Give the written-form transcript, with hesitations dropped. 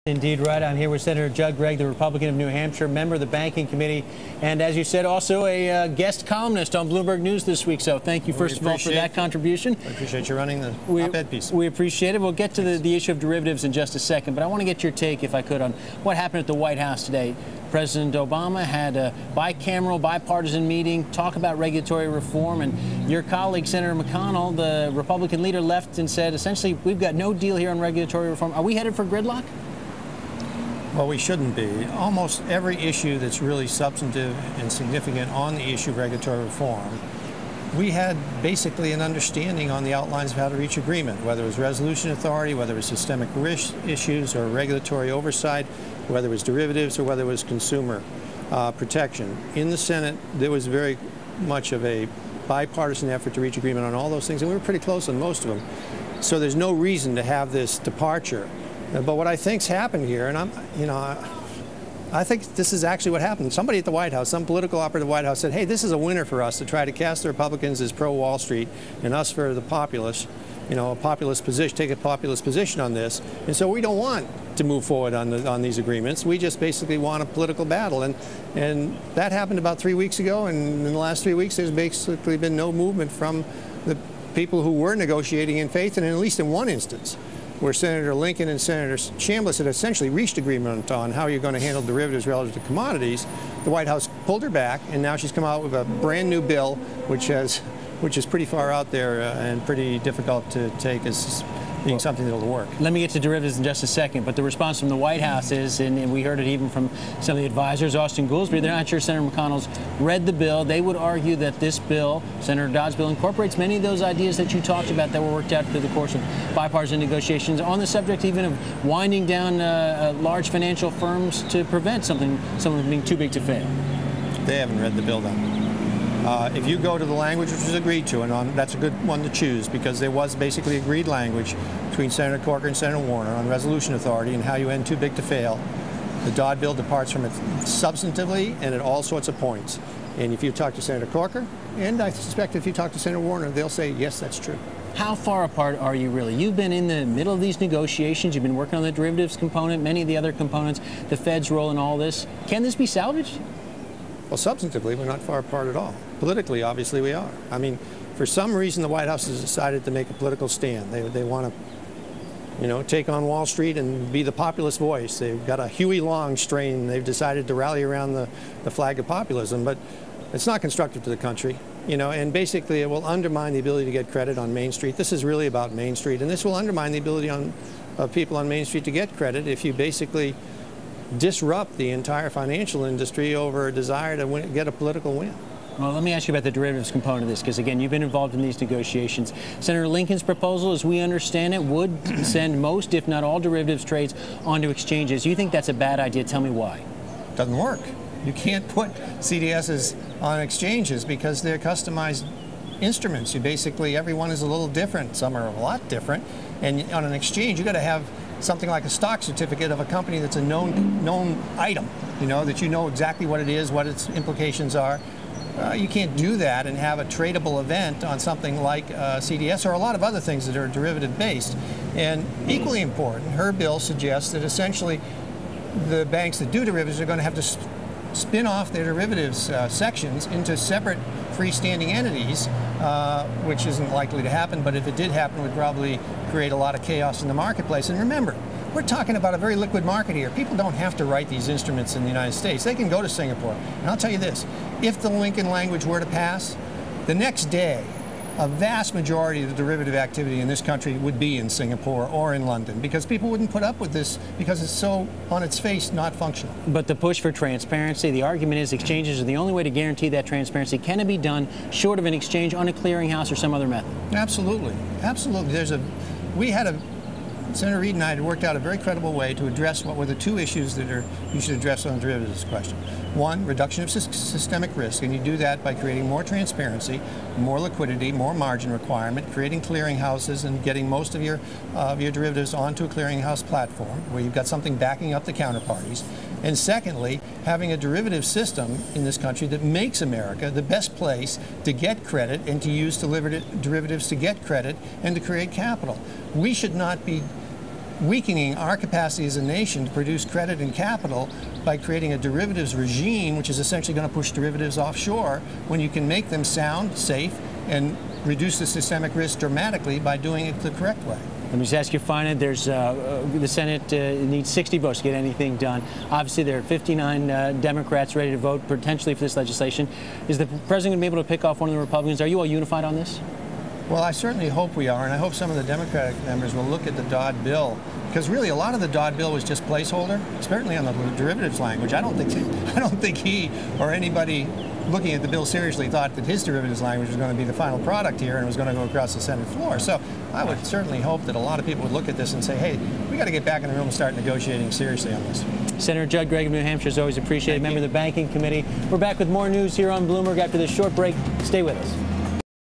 Indeed, right. I'm here with Senator Gregg, the Republican of New Hampshire, member of the Banking Committee, and as you said, also a guest columnist on Bloomberg News this week. So thank you, first of all, for that contribution. I appreciate you running the op-ed piece. We appreciate it. We'll get to the issue of derivatives in just a second, but I want to get your take, if I could, on what happened at the White House today. President Obama had a bicameral, bipartisan meeting, talk about regulatory reform, and your colleague, Senator McConnell, the Republican leader, left and said, essentially, we've got no deal here on regulatory reform. Are we headed for gridlock? Well, we shouldn't be. Almost every issue that's really substantive and significant on the issue of regulatory reform, we had basically an understanding on the outlines of how to reach agreement, whether it was resolution authority, whether it was systemic risk issues or regulatory oversight, whether it was derivatives or whether it was consumer protection. In the Senate, there was very much of a bipartisan effort to reach agreement on all those things, and we were pretty close on most of them. So there's no reason to have this departure. But what I think's happened here, and I think this is actually what happened. Somebody at the White House, some political operative at the White House said, hey, this is a winner for us to try to cast the Republicans as pro-Wall Street and us for the populace, a populist position, take a populist position on this. And so we don't want to move forward on these agreements. We just basically want a political battle. And that happened about 3 weeks ago, and in the last 3 weeks, there's basically been no movement from the people who were negotiating in faith, and at least in one instance, where Senator Lincoln and Senator Chambliss had essentially reached agreement on how you're going to handle derivatives relative to commodities, the White House pulled her back, and now she's come out with a brand new bill, which is pretty far out there and pretty difficult to take as being something that'll work. Let me get to derivatives in just a second, but the response from the White House is, and we heard it even from some of the advisors, Austin Goolsbee, they're not sure Senator McConnell's read the bill. They would argue that this bill, Senator Dodd's bill, incorporates many of those ideas that you talked about that were worked out through the course of bipartisan negotiations on the subject even of winding down large financial firms to prevent someone being too big to fail. They haven't read the bill then. If you go to the language which was agreed to, and that's a good one to choose because there was basically agreed language between Senator Corker and Senator Warner on resolution authority and how you end too big to fail. The Dodd bill departs from it substantively and at all sorts of points. And if you talk to Senator Corker, and I suspect if you talk to Senator Warner, they'll say, yes, that's true. How far apart are you really? You've been in the middle of these negotiations. You've been working on the derivatives component, many of the other components, the Fed's role in all this. Can this be salvaged? Well, substantively, we're not far apart at all. Politically, obviously, we are. I mean, for some reason, the White House has decided to make a political stand. They want to, take on Wall Street and be the populist voice. They've got a Huey Long strain. They've decided to rally around the flag of populism, but it's not constructive to the country, and basically it will undermine the ability to get credit on Main Street. This is really about Main Street, and this will undermine the ability of people on Main Street to get credit if you basically disrupt the entire financial industry over a desire to get a political win. Well, let me ask you about the derivatives component of this, because, again, you've been involved in these negotiations. Senator Lincoln's proposal, as we understand it, would send most, if not all, derivatives trades onto exchanges. You think that's a bad idea? Tell me why. Doesn't work. You can't put CDSs on exchanges because they're customized instruments. Everyone is a little different. Some are a lot different. And on an exchange, you've got to have something like a stock certificate of a company that's a known item, that you know exactly what it is, what its implications are. You can't do that and have a tradable event on something like CDS or a lot of other things that are derivative-based. And equally important, her bill suggests that essentially the banks that do derivatives are going to have to spin off their derivatives sections into separate freestanding entities, which isn't likely to happen, but if it did happen, it would probably create a lot of chaos in the marketplace. And remember, we're talking about a very liquid market here. People don't have to write these instruments in the United States. They can go to Singapore. And I'll tell you this, if the Lincoln language were to pass, the next day, a vast majority of the derivative activity in this country would be in Singapore or in London because people wouldn't put up with this because it's so, on its face, not functional. But the push for transparency, the argument is exchanges are the only way to guarantee that transparency. Can it be done short of an exchange on a clearinghouse or some other method? Absolutely. Absolutely. Senator Reid and I had worked out a very credible way to address what were the two issues that you should address on the derivatives question. One, reduction of systemic risk, and you do that by creating more transparency, more liquidity, more margin requirement, creating clearinghouses and getting most of your derivatives onto a clearinghouse platform where you've got something backing up the counterparties. And secondly, having a derivative system in this country that makes America the best place to get credit and to use derivatives to get credit and to create capital. We should not be weakening our capacity as a nation to produce credit and capital by creating a derivatives regime, which is essentially going to push derivatives offshore, when you can make them sound, safe, and reduce the systemic risk dramatically by doing it the correct way. Let me just ask you finally, there's the Senate needs 60 votes to get anything done. Obviously, there are 59 Democrats ready to vote potentially for this legislation. Is the president going to be able to pick off one of the Republicans? Are you all unified on this? Well, I certainly hope we are, and I hope some of the Democratic members will look at the Dodd bill, because really a lot of the Dodd bill was just placeholder, certainly on the derivatives language. I don't think he or anybody looking at the bill seriously thought that his derivatives language was going to be the final product here and was going to go across the Senate floor. So I would certainly hope that a lot of people would look at this and say, hey, we got to get back in the room and start negotiating seriously on this. Senator Judd Gregg of New Hampshire is always appreciated, member of the Banking Committee. We're back with more news here on Bloomberg after this short break. Stay with us.